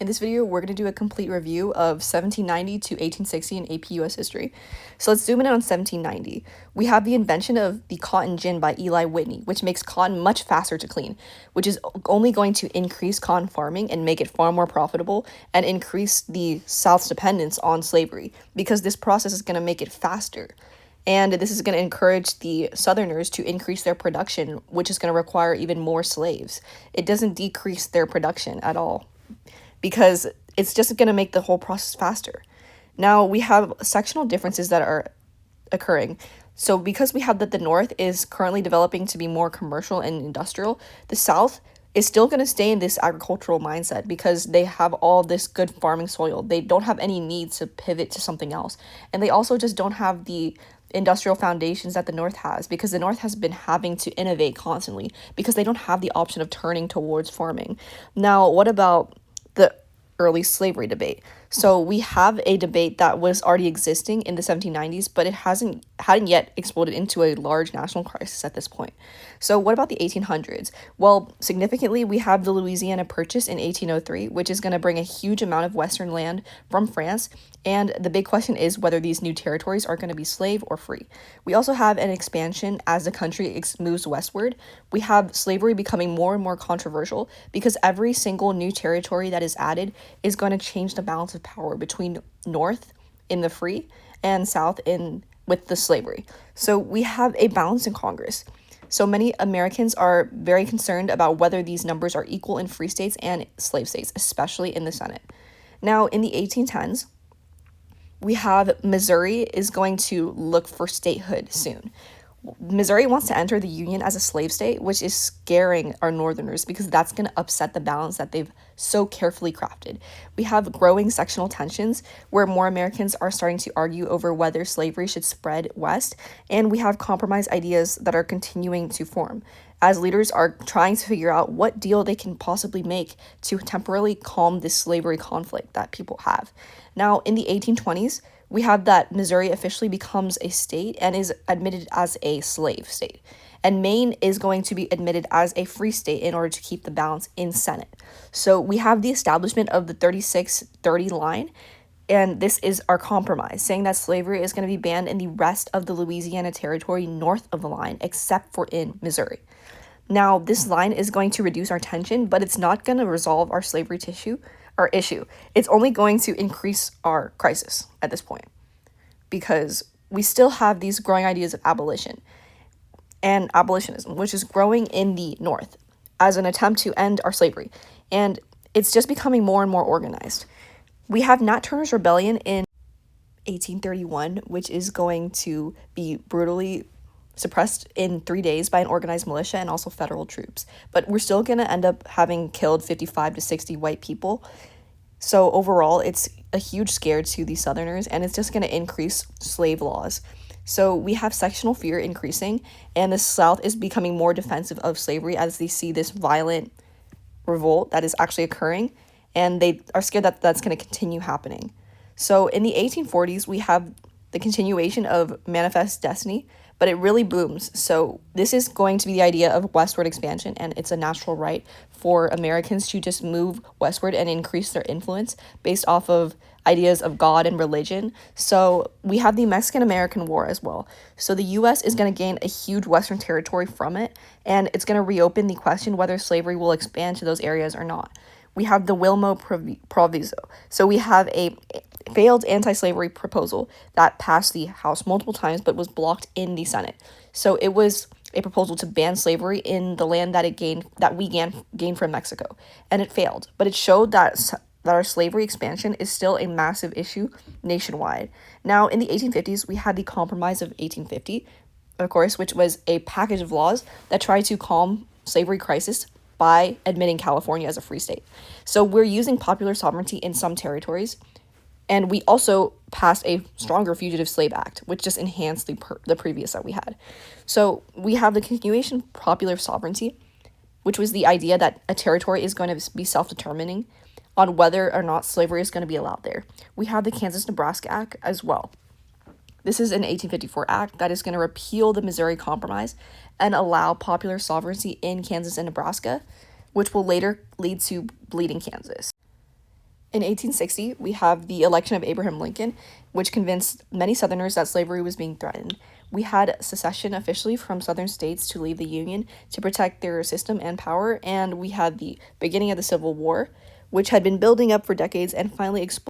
In this video, we're going to do a complete review of 1790 to 1860 in AP US history. So let's zoom in on 1790. We have the invention of the cotton gin by Eli Whitney, which makes cotton much faster to clean, which is only going to increase cotton farming and make it far more profitable and increase the South's dependence on slavery, because this process is going to make it faster. And this is going to encourage the Southerners to increase their production, which is going to require even more slaves. It doesn't decrease their production at all, because it's just going to make the whole process faster. Now, we have sectional differences that are occurring. So because we have that the North is currently developing to be more commercial and industrial, the South is still going to stay in this agricultural mindset because they have all this good farming soil. They don't have any need to pivot to something else. And they also just don't have the industrial foundations that the North has, because the North has been having to innovate constantly because they don't have the option of turning towards farming. Now, what about the early slavery debate? So we have a debate that was already existing in the 1790s, but it hadn't yet exploded into a large national crisis at this point. So what about the 1800s? Well, significantly, we have the Louisiana Purchase in 1803, which is going to bring a huge amount of Western land from France. And the big question is whether these new territories are going to be slave or free. We also have an expansion as the country moves westward. We have slavery becoming more and more controversial because every single new territory that is added is going to change the balance of power between North in the free and South in with the slavery. So we have a balance in Congress. So many Americans are very concerned about whether these numbers are equal in free states and slave states, especially in the Senate. Now, in the 1810s, we have Missouri is going to look for statehood soon. Missouri wants to enter the Union as a slave state, which is scaring our Northerners because that's going to upset the balance that they've so carefully crafted. We have growing sectional tensions where more Americans are starting to argue over whether slavery should spread west, and we have compromise ideas that are continuing to form as leaders are trying to figure out what deal they can possibly make to temporarily calm this slavery conflict that people have. Now, in the 1820s, we have that Missouri officially becomes a state and is admitted as a slave state. And Maine is going to be admitted as a free state in order to keep the balance in Senate. So we have the establishment of the 36-30 line, and this is our compromise, saying that slavery is going to be banned in the rest of the Louisiana Territory north of the line, except for in Missouri. Now, this line is going to reduce our tension, but it's not going to resolve our slavery issue. It's only going to increase our crisis at this point, because we still have these growing ideas of abolition and abolitionism, which is growing in the North as an attempt to end our slavery. And it's just becoming more and more organized. We have Nat Turner's Rebellion in 1831, which is going to be brutally suppressed in 3 days by an organized militia and also federal troops. But we're still going to end up having killed 55 to 60 white people. So overall, it's a huge scare to the Southerners, and it's just going to increase slave laws. So we have sectional fear increasing, and the South is becoming more defensive of slavery as they see this violent revolt that is actually occurring, and they are scared that that's going to continue happening. So in the 1840s, we have the continuation of Manifest Destiny, but it really booms. So this is going to be the idea of westward expansion, and it's a natural right for Americans to just move westward and increase their influence based off of ideas of God and religion. So we have the Mexican-American War as well. So the U.S. is going to gain a huge western territory from it, and it's going to reopen the question whether slavery will expand to those areas or not. We have the Wilmot Proviso. So we have a failed anti-slavery proposal that passed the House multiple times but was blocked in the Senate. So it was a proposal to ban slavery in the land that we gained from Mexico, and it failed. But it showed that our slavery expansion is still a massive issue nationwide. Now, in the 1850s, we had the Compromise of 1850, of course, which was a package of laws that tried to calm slavery crisis by admitting California as a free state. So we're using popular sovereignty in some territories, and we also passed a stronger Fugitive Slave Act, which just enhanced the previous that we had. So we have the continuation of popular sovereignty, which was the idea that a territory is going to be self-determining on whether or not slavery is going to be allowed there. We have the Kansas-Nebraska Act as well. This is an 1854 act that is going to repeal the Missouri Compromise and allow popular sovereignty in Kansas and Nebraska, which will later lead to Bleeding Kansas. In 1860, we have the election of Abraham Lincoln, which convinced many Southerners that slavery was being threatened. We had secession officially from Southern states to leave the Union to protect their system and power, and we had the beginning of the Civil War, which had been building up for decades and finally exploded